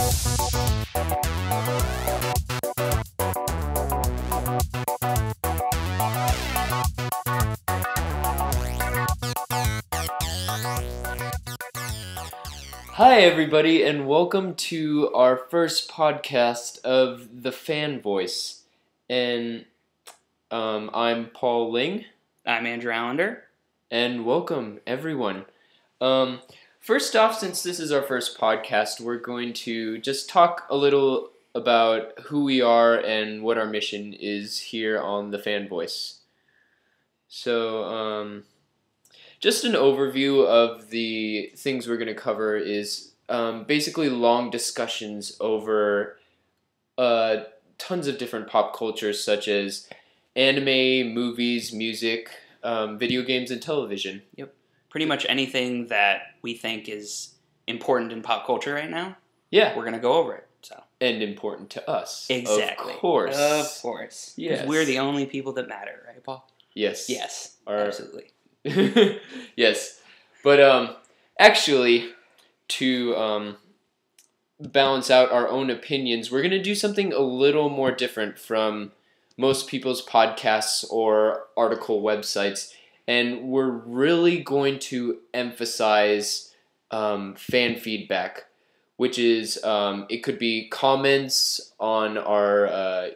Hi, everybody, and welcome to our first podcast of The Fan Voice. And I'm Paul Ling. I'm Andrew Allender. And welcome, everyone. First off, since this is our first podcast, we're going to just talk a little about who we are and what our mission is here on The Fan Voice. So, just an overview of the things we're going to cover is basically long discussions over tons of different pop cultures such as anime, movies, music, video games, and television. Yep. Pretty much anything that we think is important in pop culture right now. Yeah. We're going to go over it. So. And important to us. Exactly. Of course. Of course. Yes. Because we're the only people that matter, right, Paul? Yes. Yes. Absolutely. Yes. But actually, to balance out our own opinions, we're going to do something a little more different from most people's podcasts or article websites. And we're really going to emphasize fan feedback, which is it could be comments on our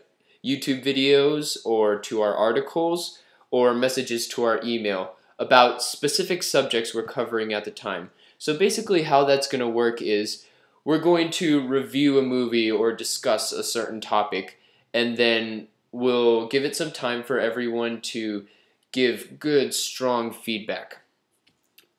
YouTube videos or to our articles or messages to our email about specific subjects we're covering at the time. So basically how that's going to work is we're going to review a movie or discuss a certain topic, and then we'll give it some time for everyone to give good, strong feedback.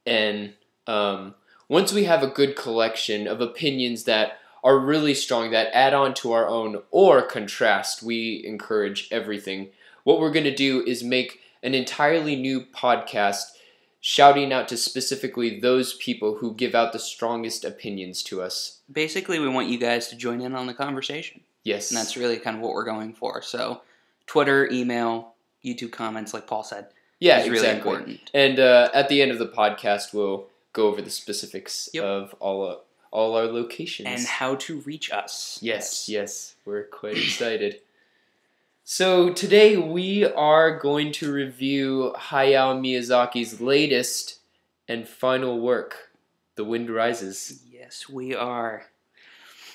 And once we have a good collection of opinions that are really strong, that add on to our own or contrast, we encourage everything. What we're going to do is make an entirely new podcast shouting out to specifically those people who give out the strongest opinions to us. Basically, we want you guys to join in on the conversation. Yes. And that's really kind of what we're going for. So, Twitter, email, YouTube comments, like Paul said. Yeah, is exactly. Really important. And at the end of the podcast, we'll go over the specifics of all our locations. And how to reach us. Yes. We're quite excited. So today we are going to review Hayao Miyazaki's latest and final work, The Wind Rises. Yes, we are.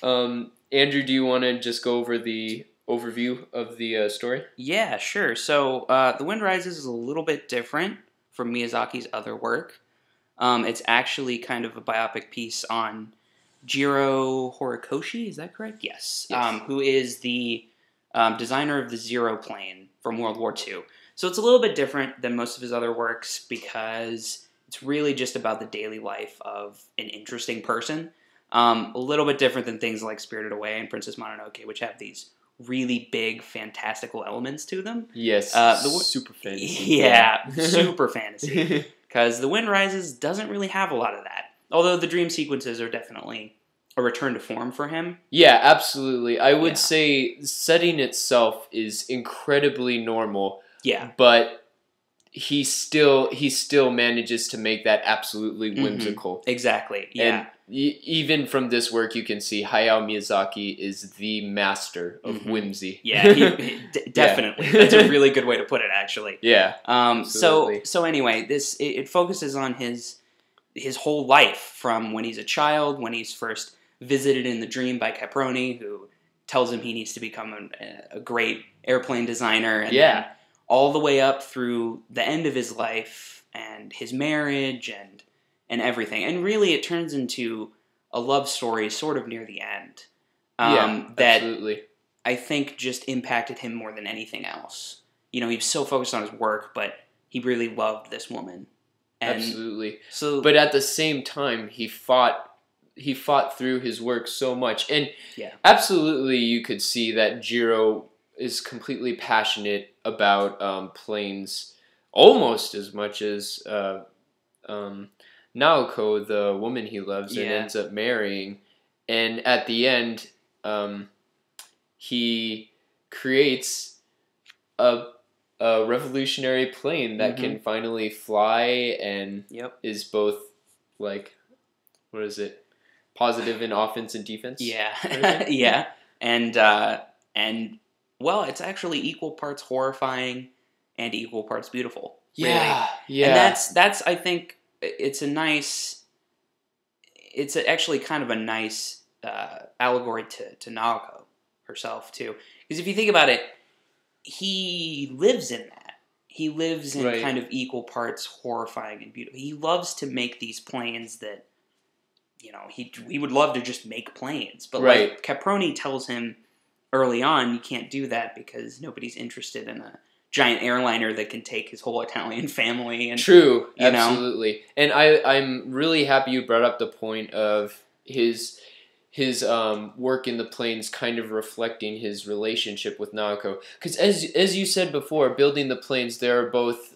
Andrew, do you want to just go over the overview of the story? Yeah, sure. So The Wind Rises is a little bit different from Miyazaki's other work. It's actually kind of a biopic piece on Jiro Horikoshi, is that correct? Yes. Who is the designer of the Zero plane from World War II. So it's a little bit different than most of his other works because it's really just about the daily life of an interesting person. A little bit different than things like Spirited Away and Princess Mononoke, which have these really big, fantastical elements to them. Yes, super fantasy. Yeah, super fantasy. Because The Wind Rises doesn't really have a lot of that. Although the dream sequences are definitely a return to form for him. Yeah, absolutely. I would say setting itself is incredibly normal. Yeah. But he still manages to make that absolutely whimsical. Mm-hmm. Exactly. Yeah. And even from this work, you can see Hayao Miyazaki is the master of whimsy. Yeah, definitely. Yeah. That's a really good way to put it, actually. Yeah. So anyway, it focuses on his whole life from when he's a child, when he's first visited in the dream by Caproni, who tells him he needs to become a great airplane designer, and then all the way up through the end of his life and his marriage and everything. And really it turns into a love story sort of near the end. That absolutely. I think just impacted him more than anything else. You know, he was so focused on his work, but he really loved this woman. And absolutely. But at the same time, he fought through his work so much. And absolutely you could see that Jiro is completely passionate about planes almost as much as Naoko, the woman he loves and ends up marrying. And at the end, he creates a revolutionary plane that can finally fly and is both, like, what is it? positive in offense and defense. Yeah, Okay. yeah, and well, it's actually equal parts horrifying and equal parts beautiful. Really. Yeah, yeah. And that's I think it's a nice. It's actually kind of a nice allegory to Naoko herself too, because if you think about it, he lives in that. He lives in Right. kind of equal parts horrifying and beautiful. He loves to make these planes that, you know, he would love to just make planes. But Right. like Caproni tells him early on, you can't do that because nobody's interested in a giant airliner that can take his whole Italian family. And True, you know? absolutely. And I'm really happy you brought up the point of his work in the planes kind of reflecting his relationship with Naoko. Because as you said before, building the planes, there are both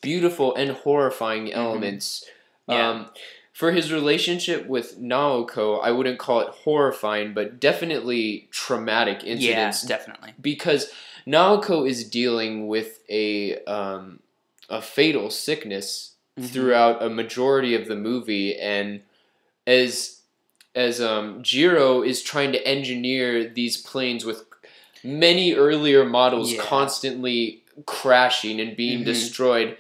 beautiful and horrifying elements. Yeah. For his relationship with Naoko, I wouldn't call it horrifying, but definitely traumatic incidents. Yeah, definitely. Because Naoko is dealing with a fatal sickness throughout a majority of the movie, and as Jiro is trying to engineer these planes with many earlier models constantly crashing and being destroyed,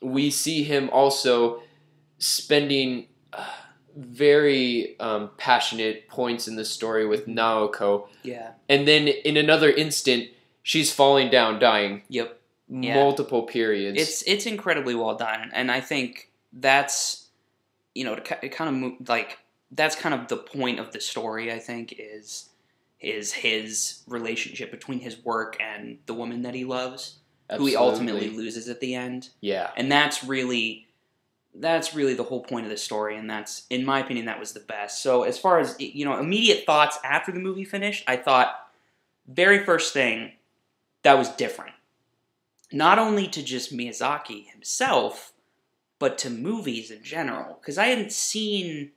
we see him also spending very passionate points in the story with Naoko. Yeah. And then in another instant, she's falling down, dying. Yep. Multiple periods. It's incredibly well done, and I think that's, you know, it kind of like that's kind of the point of the story. I think is his relationship between his work and the woman that he loves, who he ultimately loses at the end. Yeah, and that's really the whole point of the story, and that's, in my opinion, that was the best. So as far as, you know, immediate thoughts after the movie finished, I thought very first thing that was different, not only to just Miyazaki himself, but to movies in general, because I hadn't seen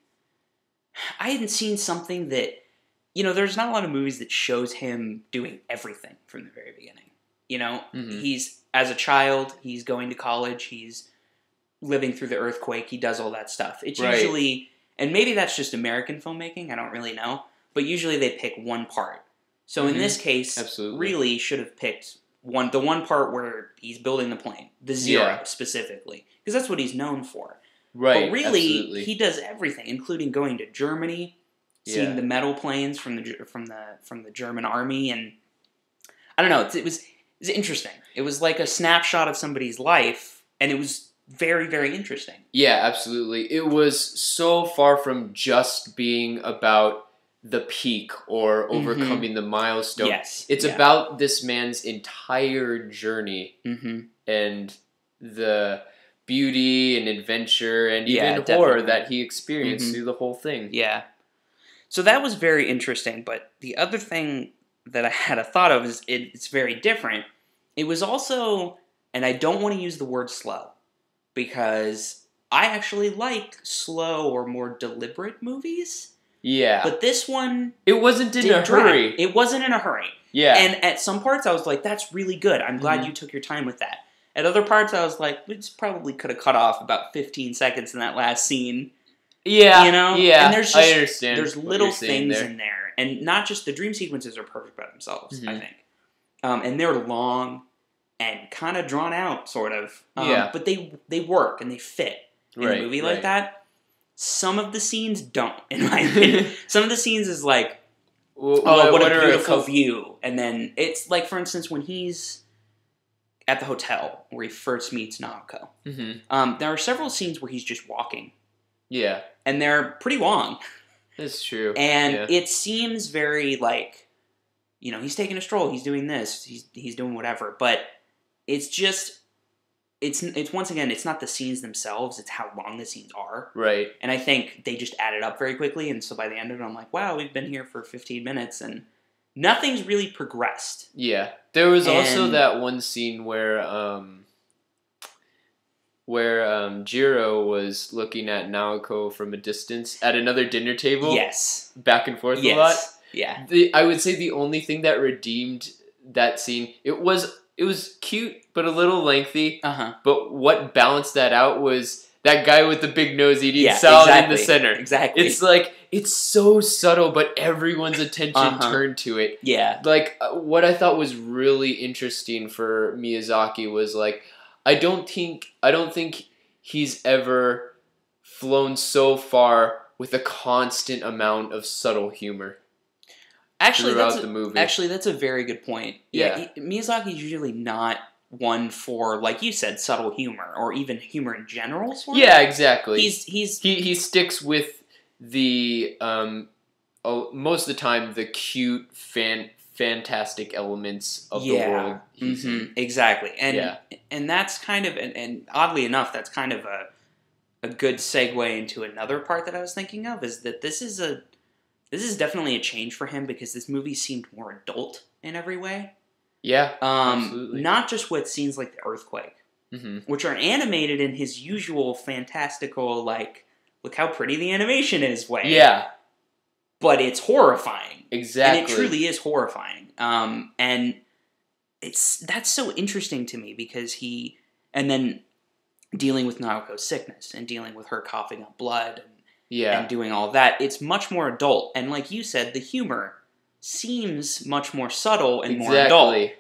something that, you know, there's not a lot of movies that shows him doing everything from the very beginning. You know, he's, as a child, he's going to college, he's living through the earthquake, he does all that stuff. It's usually, and maybe that's just American filmmaking, I don't really know, but usually they pick one part. So in this case, really should have picked the one part where he's building the plane, the Zero specifically, because that's what he's known for. Right. But really, he does everything, including going to Germany, seeing the metal planes from the German army, and I don't know. It was interesting. It was like a snapshot of somebody's life, and it was very, very interesting. Yeah, absolutely. It was so far from just being about the peak or overcoming the milestone. Yes. It's about this man's entire journey and the beauty and adventure and even horror that he experienced through the whole thing. Yeah. So that was very interesting, but the other thing that I had a thought of is it's very different. It was also, and I don't want to use the word slow, because I actually like slow or more deliberate movies. Yeah. But this one, it wasn't in a hurry. It wasn't in a hurry. Yeah. And at some parts I was like, that's really good. I'm glad you took your time with that. At other parts I was like, we just probably could have cut off about 15 seconds in that last scene. Yeah. You know? Yeah. And there's I understand. There's little things in there. And not just the dream sequences are perfect by themselves, I think. And they're long and kind of drawn out, sort of. But they work and they fit in a movie like that. Some of the scenes don't, in my opinion. Some of the scenes is like, what a beautiful view. And then it's like, for instance, when he's at the hotel where he first meets Naoko. There are several scenes where he's just walking. Yeah. And they're pretty long. That's true. And it seems very like, you know, he's taking a stroll, he's doing this, he's doing whatever. But it's just, it's once again, it's not the scenes themselves, it's how long the scenes are. Right. And I think they just added up very quickly, and so by the end of it, I'm like, wow, we've been here for 15 minutes, and nothing's really progressed. Yeah. There was also that one scene where Jiro was looking at Naoko from a distance at another dinner table. Yes. Back and forth a lot. Yeah. I would say the only thing that redeemed that scene, it was cute, but a little lengthy. But what balanced that out was that guy with the big nose eating Yeah, salad exactly. in the center. Exactly. It's like, it's so subtle, but everyone's attention Uh-huh. turned to it. Yeah. Like, what I thought was really interesting for Miyazaki was like, I don't think he's ever flown so far with a constant amount of subtle humor Actually, throughout the movie. that's a very good point. Yeah. Miyazaki's usually not one for, like you said, subtle humor or even humor in general. Sort of. Yeah, exactly. He sticks with the most of the time the cute fantastic elements of the world. Exactly, and Yeah. and that's kind of and oddly enough, that's kind of a good segue into another part that I was thinking of is that this is definitely a change for him because this movie seemed more adult in every way. Yeah, absolutely. Not just with scenes like the earthquake, which are animated in his usual fantastical, like, look how pretty the animation is way. Yeah. But it's horrifying. Exactly. And it truly is horrifying. And that's so interesting to me because and then dealing with Naoko's sickness and dealing with her coughing up blood and doing all that, it's much more adult. And like you said, the humor seems much more subtle and more adult.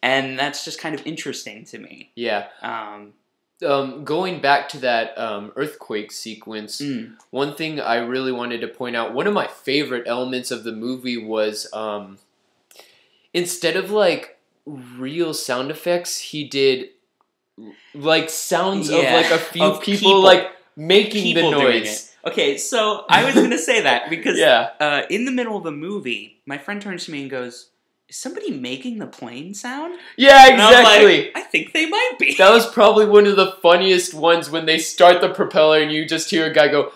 And that's just kind of interesting to me. Yeah. Going back to that earthquake sequence, one thing I really wanted to point out, one of my favorite elements of the movie was instead of like real sound effects, he did like sounds of like a few people like making the noise. Okay, so I was going to say that because Yeah. In the middle of the movie, my friend turns to me and goes, "Is somebody making the plane sound?" Yeah, And I was exactly. like, I think they might be. That was probably one of the funniest ones when they start the propeller and you just hear a guy go.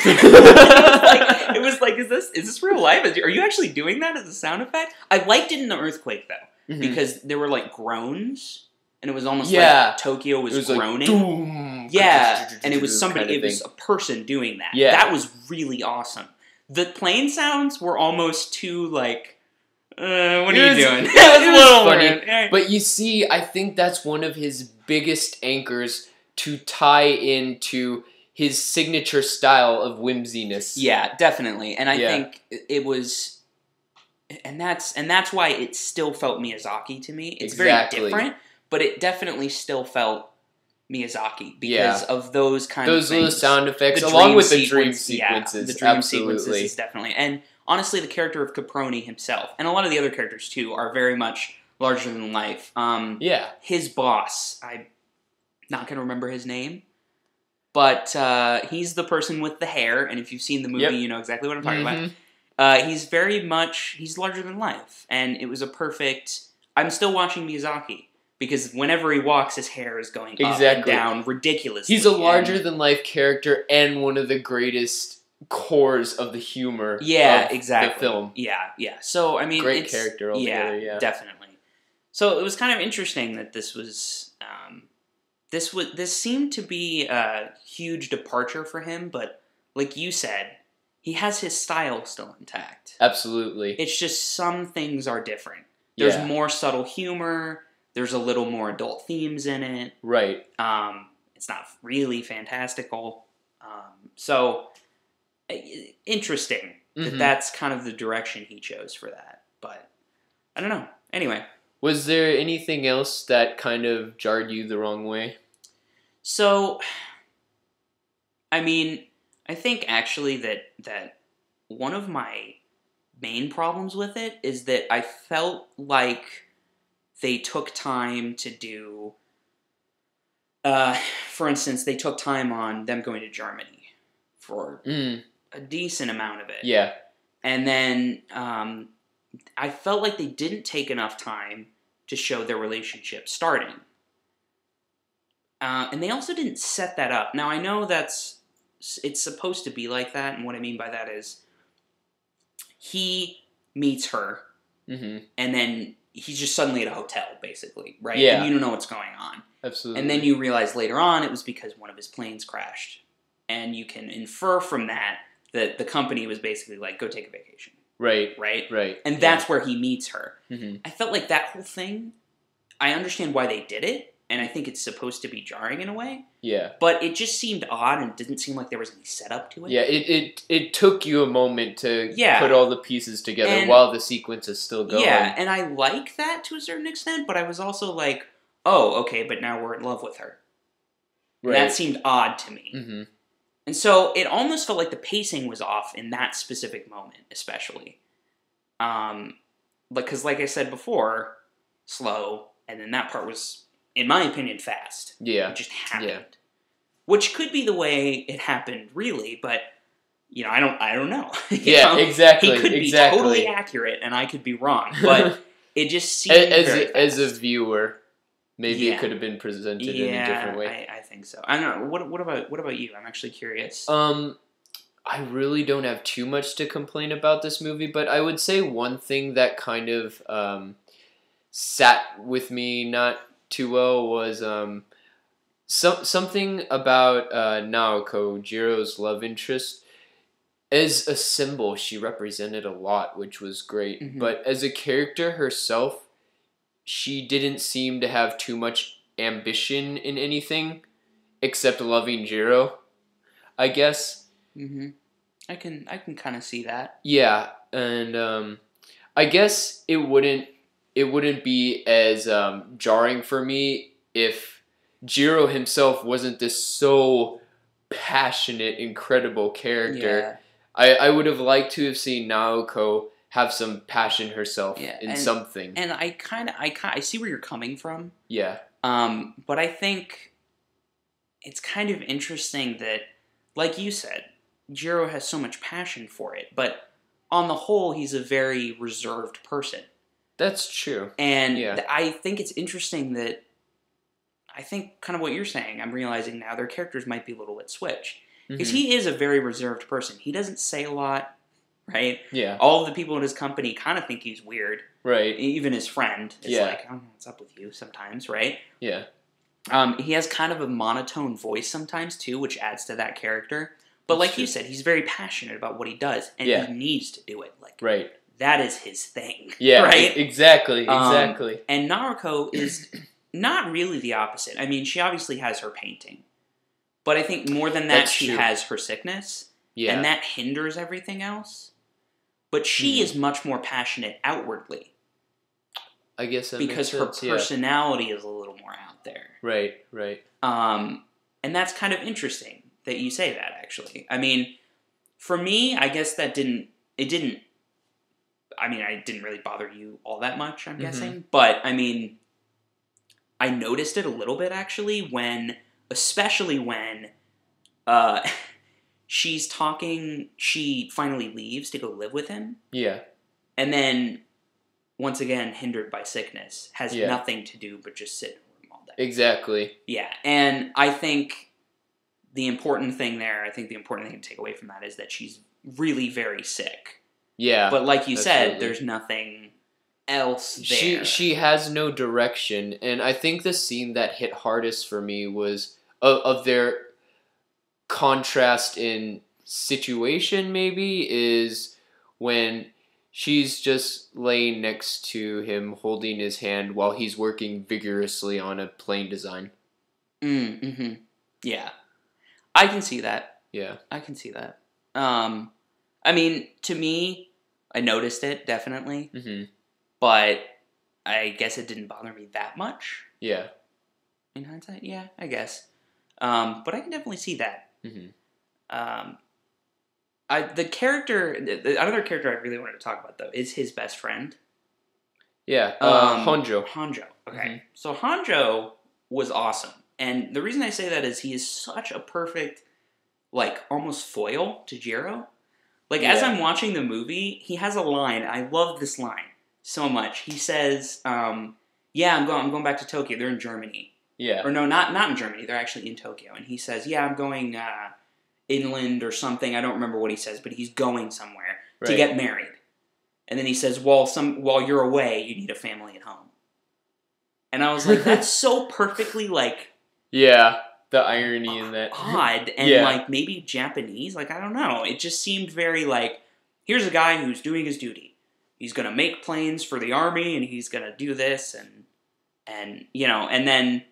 It was like, is this real life? Are you actually doing that as a sound effect? I liked it in the earthquake though, because there were like groans, and it was almost like Tokyo was groaning. Like, yeah, and it was somebody. kind of It was a person doing that. Yeah. That was really awesome. The plane sounds were almost too like. What are you doing? It was funny. Weird. But you see, I think that's one of his biggest anchors to tie into his signature style of whimsiness. Yeah, definitely. And I think it was, and that's why it still felt Miyazaki to me. It's very different, but it definitely still felt Miyazaki because of those kind of things. Those little sound effects, The along dream with the dream sequence, sequences. the dream Absolutely. sequences is definitely. And honestly, the character of Caproni himself, and a lot of the other characters too, are very much larger than life. His boss, I'm not going to remember his name, but he's the person with the hair, and if you've seen the movie, you know exactly what I'm talking about. He's larger than life, and it was a perfect. I'm still watching Miyazaki because whenever he walks, his hair is going up and down ridiculously. He's a larger than life character and one of the greatest cores of the humor. Of the film. Yeah. So I mean, great character altogether. Yeah, definitely. So it was kind of interesting that this was. This seemed to be a huge departure for him, but like you said, he has his style still intact. Absolutely. It's just some things are different. There's more subtle humor. There's a little more adult themes in it. Right. It's not really fantastical. So interesting that that's kind of the direction he chose for that. But I don't know. Anyway. Was there anything else that kind of jarred you the wrong way? So, I mean, I think actually that one of my main problems with it is that I felt like they took time to do, for instance, they took time on them going to Germany for a decent amount of it. Yeah. And then I felt like they didn't take enough time to show their relationship starting. And they also didn't set that up. Now, I know it's supposed to be like that, and what I mean by that is he meets her, and then he's just suddenly at a hotel, basically, right? Yeah. And you don't know what's going on. Absolutely. And then you realize later on it was because one of his planes crashed. And you can infer from that the company was basically like, go take a vacation. Right. And that's where he meets her. Mm-hmm. I felt like that whole thing, I understand why they did it, and I think it's supposed to be jarring in a way. Yeah. But it just seemed odd, and it didn't seem like there was any setup to it. Yeah, it took you a moment to Yeah. put all the pieces together And- while the sequence is still going. Yeah, and I like that to a certain extent, but I was also like, oh, okay, but now we're in love with her. And that seemed odd to me. Mm-hmm. And so it almost felt like the pacing was off in that specific moment, especially. Because like I said before, slow, and then that part was, in my opinion, fast. Yeah. It just happened. Yeah. Which could be the way it happened, really, but I don't know. Yeah, exactly. He could be totally accurate, and I could be wrong, but it just seemed as a viewer. Maybe it could have been presented in a different way. I think so. I don't know. What about you? I'm actually curious. I really don't have too much to complain about this movie, but I would say one thing that kind of sat with me not too well was something about Naoko, Jiro's love interest. As a symbol, she represented a lot, which was great. Mm-hmm. But as a character herself, she didn't seem to have too much ambition in anything except loving Jiro, I guess. Mm-hmm. I can kind of see that. Yeah, and I guess it wouldn't be as jarring for me if Jiro himself wasn't this so passionate, incredible character. Yeah. I would have liked to have seen Naoko have some passion herself in something. And I see where you're coming from. Yeah. But I think it's kind of interesting that, like you said, Jiro has so much passion for it, but on the whole, he's a very reserved person. That's true. And I think it's interesting that, I think kind of what you're saying, I'm realizing now their characters might be a little bit switched. Because he is a very reserved person. He doesn't say a lot, right? Yeah. All of the people in his company kind of think he's weird. Right. Even his friend is like, I don't know what's up with you sometimes, right? Yeah. He has kind of a monotone voice sometimes, too, which adds to that character. But like you said, he's very passionate about what he does, and he needs to do it. Like, that is his thing. Yeah, right? Exactly. And Naruko is not really the opposite. I mean, she obviously has her painting. But I think more than that, she has her sickness. Yeah. And that hinders everything else. But she is much more passionate outwardly. I guess that because her personality is a little more out there. Right. And that's kind of interesting that you say that, actually. I mean, for me, I guess it didn't really bother you all that much, I'm guessing. But, I mean, I noticed it a little bit, actually, especially when she's talking, she finally leaves to go live with him. Yeah. And then, once again, hindered by sickness, has nothing to do but just sit in a room all day. Exactly. Yeah. And I think the important thing to take away from that is that she's really very sick. Yeah. But like you said, there's nothing else there. She has no direction, and I think the scene that hit hardest for me was of their contrast in situation, maybe, is when she's just laying next to him holding his hand while he's working vigorously on a plane design. Yeah. I can see that. Yeah. I can see that. I mean, to me, I noticed it, definitely. But I guess it didn't bother me that much. Yeah. In hindsight, yeah, I guess. But I can definitely see that. The other character I really wanted to talk about, though, is his best friend. Yeah, Honjo. Okay. So Honjo was awesome. And the reason I say that is he is such a perfect, like, almost foil to Jiro. Like, as I'm watching the movie, he has a line. I love this line so much. He says, I'm going back to Tokyo. They're in Germany. Yeah. Or no, not in Germany. They're actually in Tokyo. And he says, I'm going inland or something. I don't remember what he says, but he's going somewhere to get married. And then he says, while you're away, you need a family at home. And I was like, that's so perfectly, like... Yeah, the irony in that. Odd, and, like, maybe Japanese. Like, I don't know. It just seemed very, like, here's a guy who's doing his duty. He's going to make planes for the army, and he's going to do this, and then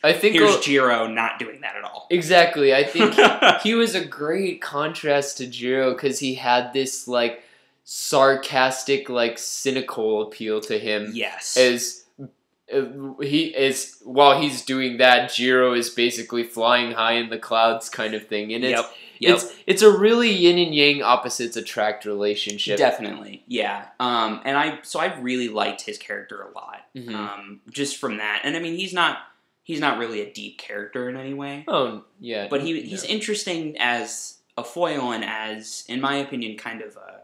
I think Here's Jiro not doing that at all. exactly. I think he was a great contrast to Jiro because he had this like sarcastic, like cynical appeal to him. Yes. As he is while he's doing that, Jiro is basically flying high in the clouds, kind of thing, and Yep. it's a really yin and yang opposites attract relationship. Definitely, yeah. And I really liked his character a lot. Mhm. Just from that, and I mean, he's not really a deep character in any way. Oh yeah, But he's interesting as a foil and as, in my opinion, kind of a,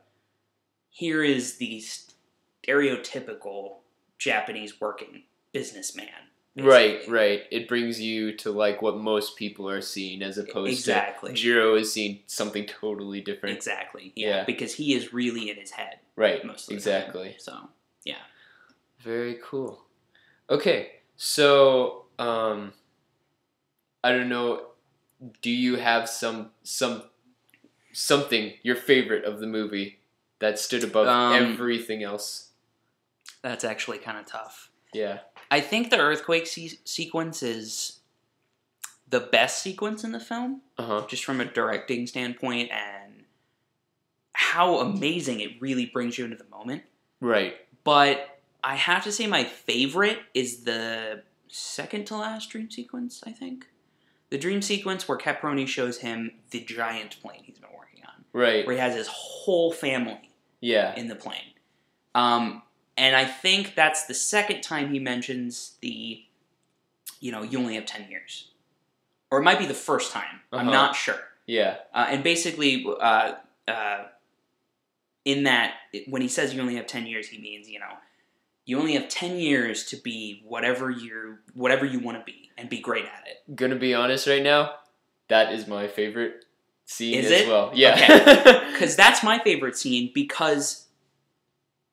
here is the stereotypical Japanese working businessman. Basically. Right. It brings you to like what most people are seeing as opposed Exactly. to Jiro is seeing something totally different. Exactly. Yeah. Because he is really in his head. Right. Most of the Exactly. time. So, yeah. Very cool. Okay. So, I don't know, do you have something your favorite of the movie that stood above everything else? That's actually kind of tough. Yeah. I think the earthquake sequence is the best sequence in the film, just from a directing standpoint and how amazing it really brings you into the moment. Right. But I have to say my favorite is the second to last dream sequence, I think. The dream sequence where Caproni shows him the giant plane he's been working on. Right. Where he has his whole family in the plane. And I think that's the second time he mentions the, you only have 10 years. Or it might be the first time. I'm not sure. Yeah. And basically, in that, when he says you only have 10 years, he means, you only have 10 years to be whatever you want to be and be great at it. Gonna be honest right now, that is my favorite scene is as it? well. Yeah. Okay. Because that's my favorite scene because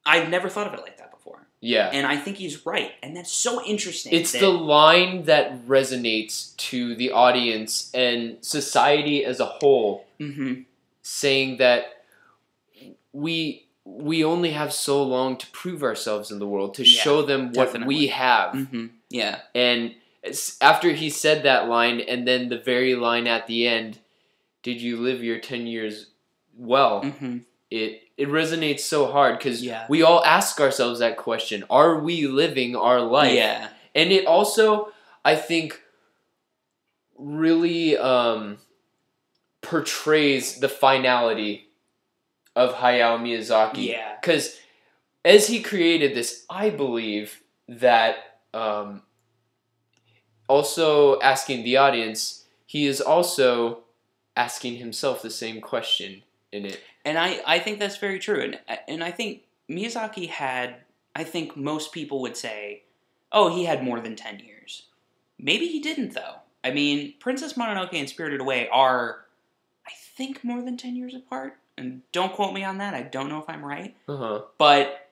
I've never thought of it like that before. Yeah. And I think he's right. And that's so interesting. It's the line that resonates to the audience and society as a whole, saying that we only have so long to prove ourselves in the world, to show them what we have. Yeah. And after he said that line, and then the very line at the end, did you live your 10 years well? It resonates so hard because we all ask ourselves that question. Are we living our life? Yeah. And it also, I think, really portrays the finality of Hayao Miyazaki. Yeah. Because as he created this, I believe that also asking the audience, he is also asking himself the same question in it. And I think that's very true. And I think Miyazaki had, I think most people would say, oh, he had more than 10 years. Maybe he didn't, though. I mean, Princess Mononoke and Spirited Away are, I think, more than 10 years apart. And don't quote me on that. I don't know if I'm right. But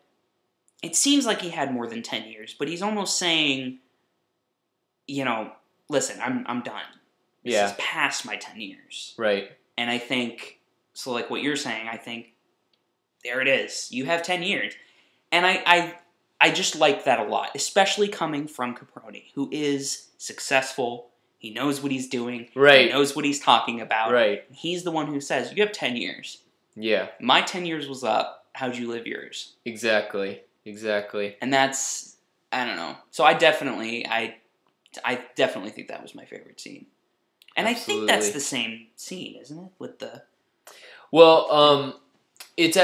it seems like he had more than 10 years. But he's almost saying, listen, I'm done. This is past my 10 years. Right. And I think... So, like what you're saying, I think, there it is. You have 10 years. And I just like that a lot, especially coming from Caproni, who is successful. He knows what he's doing. Right. He knows what he's talking about. Right. He's the one who says, you have 10 years. Yeah. My 10 years was up. How'd you live yours? Exactly. And that's, I don't know. So I definitely think that was my favorite scene. And Absolutely. I think that's the same scene, isn't it? With the... Well, it's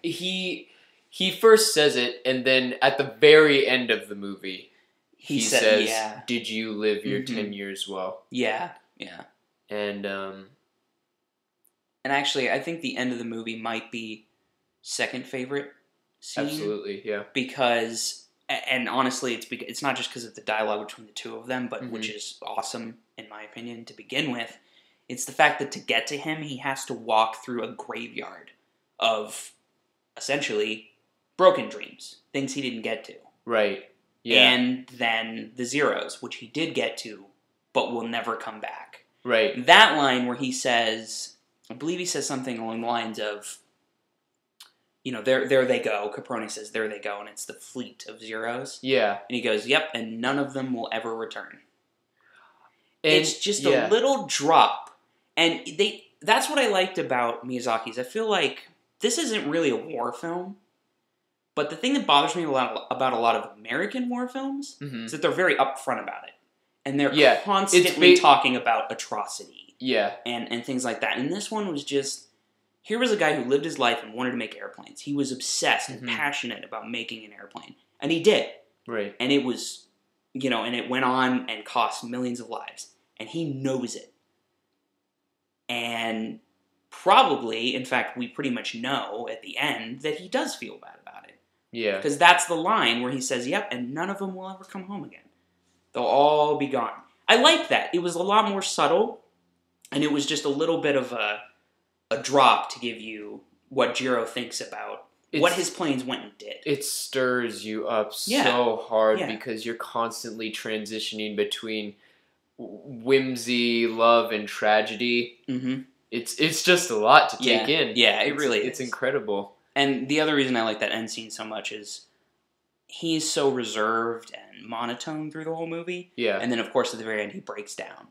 he first says it, and then at the very end of the movie, he says, "Did you live your 10 years well?" Yeah. And actually, I think the end of the movie might be second favorite scene. Absolutely, yeah. Because, and honestly, it's not just because of the dialogue between the two of them, but which is awesome in my opinion to begin with. It's the fact that to get to him, he has to walk through a graveyard of, essentially, broken dreams. Things he didn't get to. Right. Yeah. And then the zeros, which he did get to, but will never come back. Right. That line where he says, I believe he says something along the lines of, there they go. Caproni says, there they go, and it's the fleet of zeros. Yeah. And he goes, yep, and none of them will ever return. it's just a little drop. And that's what I liked about Miyazaki's. I feel like this isn't really a war film, but the thing that bothers me about a lot of American war films is that they're very upfront about it. And they're constantly talking about atrocity. Yeah. And things like that. And this one was just, here was a guy who lived his life and wanted to make airplanes. He was obsessed and passionate about making an airplane. And he did. Right. And it was, and it went on and cost millions of lives. And he knows it. And probably, in fact, we pretty much know at the end that he does feel bad about it. Yeah. Because that's the line where he says, yep, and none of them will ever come home again. They'll all be gone. I like that. It was a lot more subtle. And it was just a little bit of a drop to give you what Jiro thinks about what his planes went and did. It stirs you up so hard because you're constantly transitioning between whimsy, love, and tragedy. Mm-hmm. It's just a lot to take in. Yeah, it really is. It's incredible. And the other reason I like that end scene so much is he's so reserved and monotone through the whole movie. Yeah. And then, of course, at the very end, he breaks down,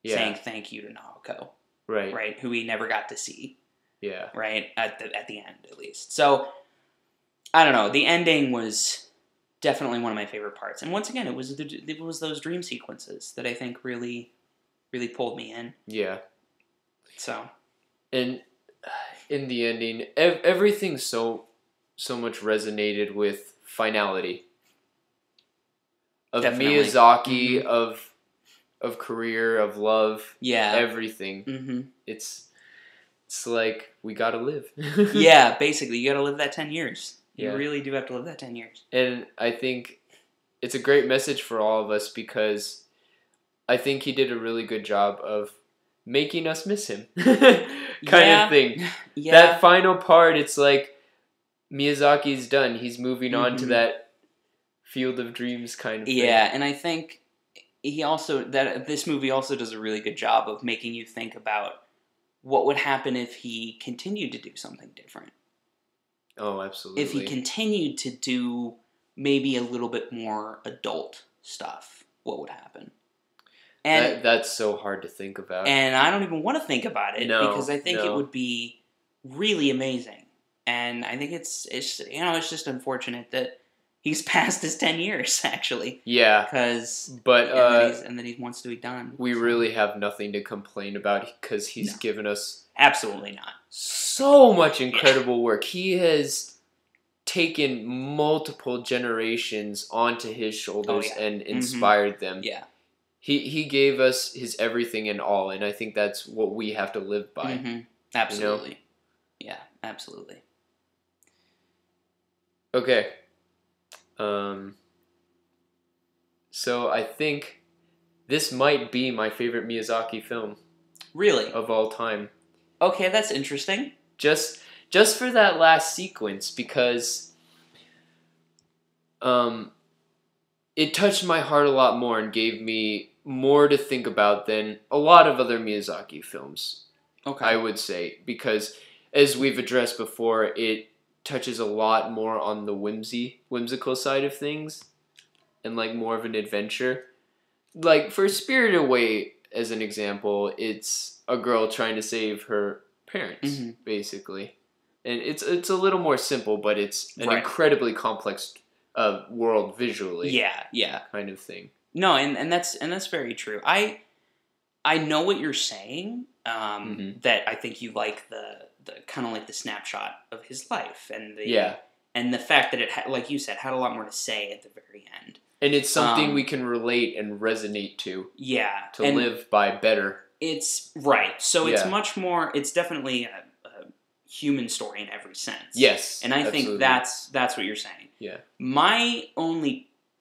saying thank you to Naoko. Right, who we never got to see. Yeah. Right, at the end, at least. So, I don't know. The ending was definitely one of my favorite parts. And once again, it was those dream sequences that I think really, really pulled me in. Yeah. So. And in the ending, everything so much resonated with finality. Of Definitely. Miyazaki, of career, of love, everything. Mm-hmm. It's like, we gotta live. Yeah, basically, you gotta live that 10 years. You Yeah. really do have to live that 10 years. And I think it's a great message for all of us because I think he did a really good job of making us miss him. kind of thing. Yeah. That final part, it's like, Miyazaki's done. He's moving on to that field of dreams kind of thing. Yeah, and I think this movie also does a really good job of making you think about what would happen if he continued to do something different. Oh, absolutely. If he continued to do maybe a little bit more adult stuff, what would happen? And that's so hard to think about. And I don't even want to think about it because I think it would be really amazing. And I think it's just unfortunate that he's past his 10 years, actually. Yeah. And then he wants to be done. We really have nothing to complain about because he's given us... Absolutely not. So much incredible work. He has taken multiple generations onto his shoulders and inspired them. Yeah. He gave us his everything and all, and I think that's what we have to live by. Mm-hmm. Absolutely. Yeah, absolutely. Okay. So I think this might be my favorite Miyazaki film. Really? Of all time. Okay, that's interesting. Just for that last sequence, because it touched my heart a lot more and gave me more to think about than a lot of other Miyazaki films. Okay. I would say, because as we've addressed before, it touches a lot more on the whimsical side of things and like more of an adventure. Like for Spirited Away, as an example, it's a girl trying to save her parents, basically. And it's a little more simple, but it's an incredibly complex world visually. Yeah. Kind of thing. No, and that's very true. I know what you're saying. That I think you like the kind of like the snapshot of his life and the fact that it like you said had a lot more to say at the very end. And it's something we can relate and resonate to. Yeah, to live by better. It's right. So it's much more. It's definitely a human story in every sense. Yes, and I think that's what you're saying. Yeah.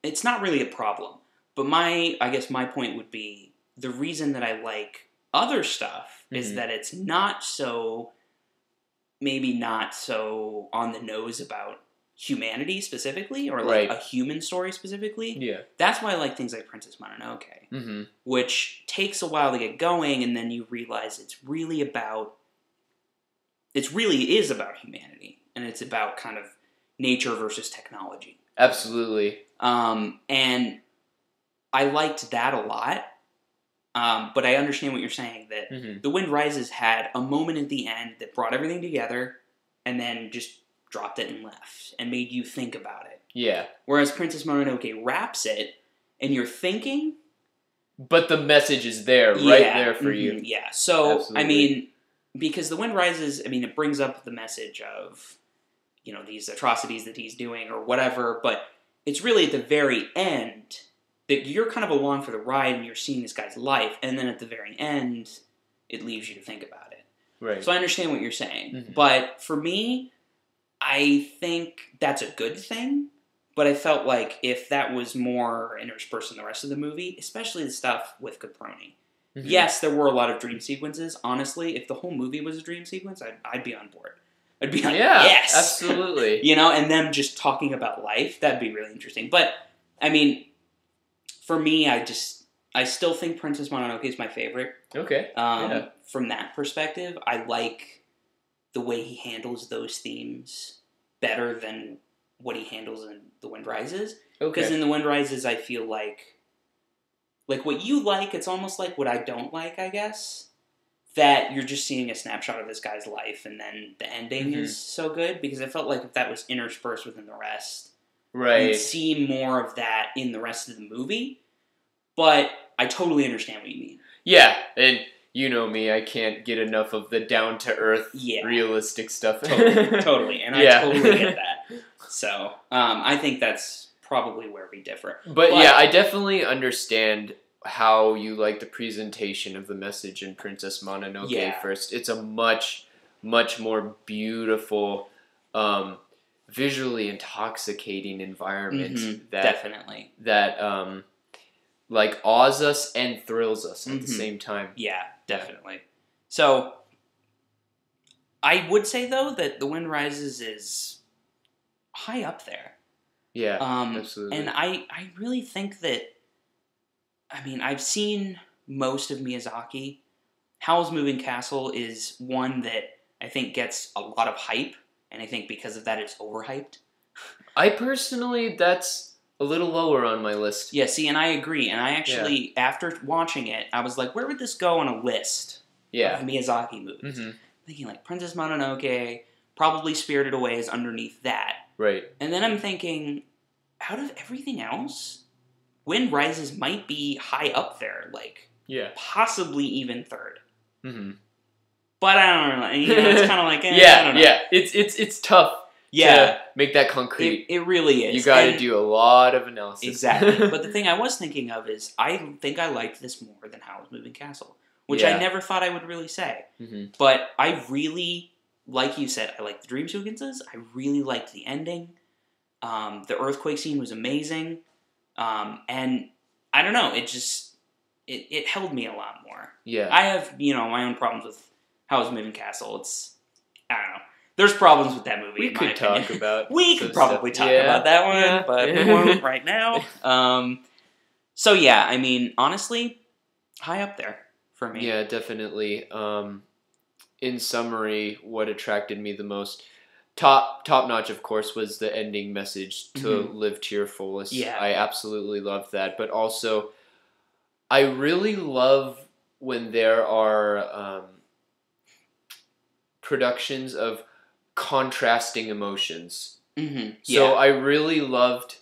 It's not really a problem, but I guess my point would be the reason that I like other stuff is that it's not so on the nose about humanity specifically or like a human story specifically. Yeah. That's why I like things like Princess Mononoke, which takes a while to get going, and then you realize it really is about humanity, and it's about kind of nature versus technology. Absolutely. And I liked that a lot. But I understand what you're saying, that Mm-hmm. The Wind Rises had a moment at the end that brought everything together and then just dropped it and left and made you think about it. Yeah. Whereas Princess Mononoke wraps it and you're thinking. But the message is there, right there for you. Yeah. So, Absolutely. I mean, because The Wind Rises, I mean, it brings up the message of, these atrocities that he's doing or whatever, but it's really at the very end that you're kind of along for the ride and you're seeing this guy's life, and then at the very end, it leaves you to think about it. Right. So I understand what you're saying, Mhm. but for me, I think that's a good thing, but I felt like if that was more interspersed in the rest of the movie, especially the stuff with Caproni. Mhm. Yes, there were a lot of dream sequences. Honestly, if the whole movie was a dream sequence, I'd be on board. I'd be like, Yeah, yes! absolutely. And them just talking about life, that'd be really interesting. But, I mean, for me, I still think Princess Mononoke is my favorite. Okay. Yeah. From that perspective, I like the way he handles those themes better than what he handles in The Wind Rises. Because Okay. in The Wind Rises, I feel like what you like, it's almost like what I don't like, I guess. That you're just seeing a snapshot of this guy's life, and then the ending Mhm. is so good, because I felt like if that was interspersed within the rest, Right. you'd see more of that in the rest of the movie. But I totally understand what you mean. Yeah, and you know me, I can't get enough of the down-to-earth, Yeah. realistic stuff. Totally, and Yeah. I totally get that. So, I think that's probably where we differ. But yeah, I definitely understand how you like the presentation of the message in Princess Mononoke Yeah. first. It's a much, much more beautiful, visually intoxicating environment Definitely. that like awes us and thrills us at the Mhm. same time. Yeah, definitely. So, I would say, though, that The Wind Rises is high up there. Yeah, absolutely. And I really think that, I mean, I've seen most of Miyazaki. Howl's Moving Castle is one that I think gets a lot of hype, and I think because of that it's overhyped. I personally, that's a little lower on my list. Yeah, see, and I agree. And I actually, after watching it, I was like, where would this go on a list Yeah. of Miyazaki movies? Mm-hmm. Thinking like Princess Mononoke, probably Spirited Away is underneath that. Right. And then I'm thinking, out of everything else, Wind Rises might be high up there, like Yeah. possibly even third. Mm-hmm. But I don't know. It's kind of like, I Yeah, don't know. yeah. It's tough Yeah, to make that concrete. it really is. You got to And- do a lot of analysis. Exactly. But the thing I was thinking of is, I think I liked this more than Howl's Moving Castle, which Yeah. I never thought I would really say. Mm-hmm. But I really, like you said, I liked the dream sequences. I really liked the ending. The earthquake scene was amazing. And I don't know, it held me a lot more. Yeah. I have, my own problems with Howl's Moving Castle. I don't know. There's problems with that movie, we in my could talk opinion. about. We some could probably stuff. talk Yeah. about that one, Yeah. but we won't right now. So yeah, I mean, honestly, high up there for me. Yeah, definitely. In summary, what attracted me the most, top notch, of course, was the ending message to live to your fullest. Yeah. I absolutely loved that. But also, I really love when there are productions of contrasting emotions. Mm-hmm. So I really loved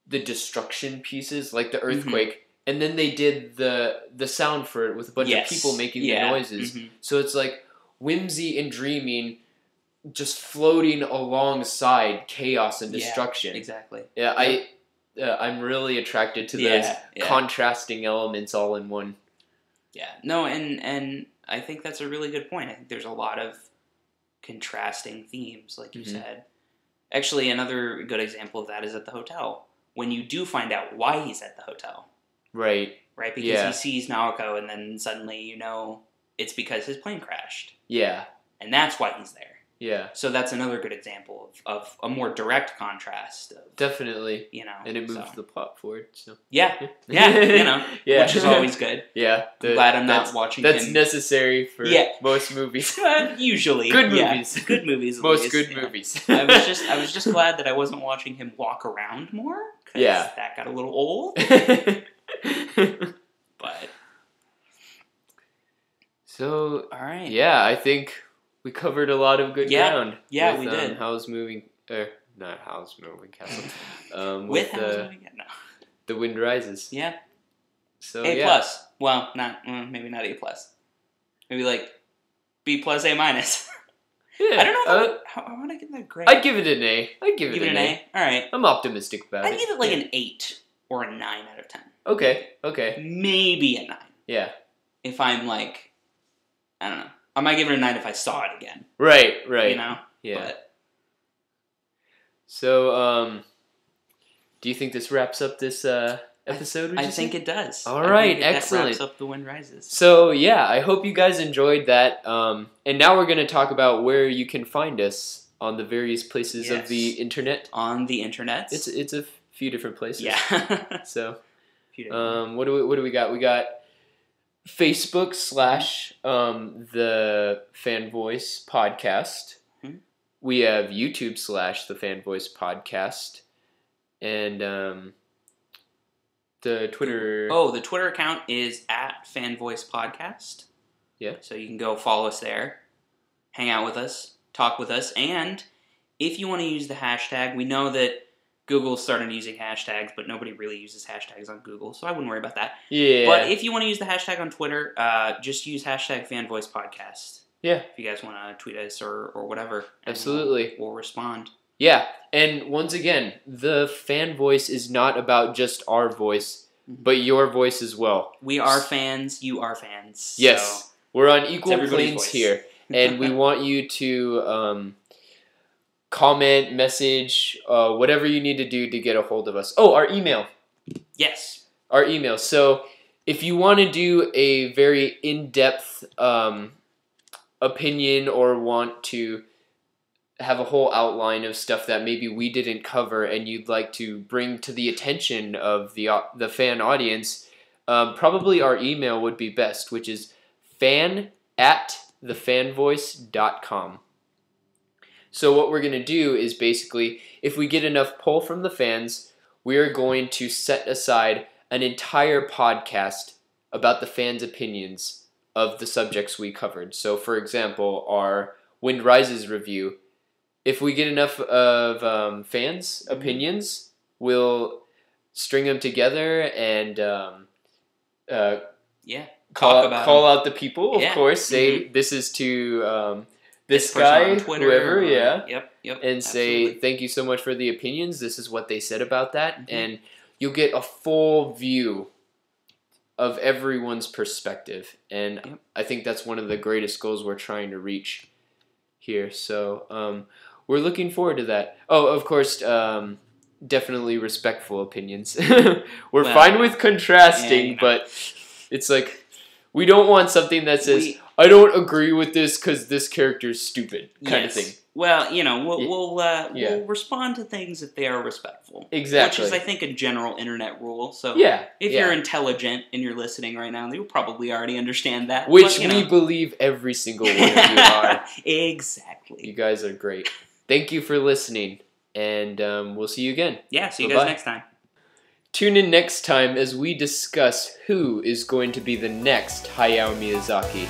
the destruction pieces, like the earthquake, and then they did the sound for it with a bunch of people making the noises. Mm-hmm. So it's like whimsy and dreaming just floating alongside chaos and destruction. Exactly. Yeah, I'm really attracted to those contrasting elements all in one. Yeah. No, and I think that's a really good point. I think there's a lot of contrasting themes, like you said. Actually, another good example of that is at the hotel. When you do find out why he's at the hotel. Right. Right? Because he sees Naoko and then suddenly it's because his plane crashed. Yeah. And that's why he's there. Yeah. So that's another good example of a more direct contrast. Definitely. And it moves the plot forward. So. Yeah. Yeah. Which is always good. Yeah. I'm glad I'm not watching That's him. necessary for most movies. Usually. Good movies. Good movies. At Most least, good movies. I was just glad that I wasn't watching him walk around more. 'Cause that got a little old. But So, All right. yeah, I think we covered a lot of good ground. Yeah, with, we did. Howl's Moving, not Howl's Moving Castle. With with Howl's Moving Castle. No. The Wind Rises. Yeah. So A yeah. plus. Well, maybe not A plus. Maybe like B plus A minus. Yeah. I don't know if I want to give that grade. I'd give it an A. I'd give it an A. All right. I'm optimistic about it. I'd give it like an 8 or a 9 out of 10. Okay. Maybe a 9. Yeah. If I'm like, I don't know. I might give it a 9 if I saw it again. Right. You know? Yeah. But so, do you think this wraps up this episode? I think it does. All right, that excellent. wraps up The Wind Rises. So yeah, I hope you guys enjoyed that. And now we're going to talk about where you can find us on the various places of the internet. On the internet. It's a few different places. Yeah. So, what do we got? We got Facebook / the Fan Voice Podcast. Mm-hmm. We have YouTube / the Fan Voice Podcast, and the Twitter. Oh, the Twitter account is at Fan Voice Podcast. Yeah. So you can go follow us there, hang out with us, talk with us, and if you want to use the hashtag, we know that Google started using hashtags, but nobody really uses hashtags on Google, so I wouldn't worry about that. Yeah. But if you want to use the hashtag on Twitter, just use hashtag FanVoicePodcast. Yeah. If you guys want to tweet us or whatever. Absolutely. We'll respond. Yeah. And once again, the Fan Voice is not about just our voice, but your voice as well. We are fans. You are fans. Yes. So we're on equal everybody's planes voice. here. And we want you to comment, message, whatever you need to do to get a hold of us. Oh, our email. Yes. Our email. So if you want to do a very in-depth opinion or want to have a whole outline of stuff that maybe we didn't cover and you'd like to bring to the attention of the fan audience, probably our email would be best, which is fan@thefanvoice.com. So what we're going to do is basically, if we get enough pull from the fans, we are going to set aside an entire podcast about the fans' opinions of the subjects we covered. So for example, our Wind Rises review, if we get enough of fans' opinions, we'll string them together and call out the people, of course, say this is to this guy, on Twitter, whoever, Yep. and say absolutely. thank you so much for the opinions. This is what they said about that, and you'll get a full view of everyone's perspective. And I think that's one of the greatest goals we're trying to reach here. So we're looking forward to that. Oh, of course, definitely respectful opinions. We're fine with contrasting, but it's like we don't want something that says, I don't agree with this because this character's stupid, kind of thing. Well, we'll respond to things if they are respectful. Exactly. Which is, I think, a general internet rule. So if you're intelligent and you're listening right now, you'll probably already understand that. Which we believe every single one of you are. Exactly. You guys are great. Thank you for listening, and we'll see you again. Yeah, see you guys next time. Tune in next time as we discuss who is going to be the next Hayao Miyazaki.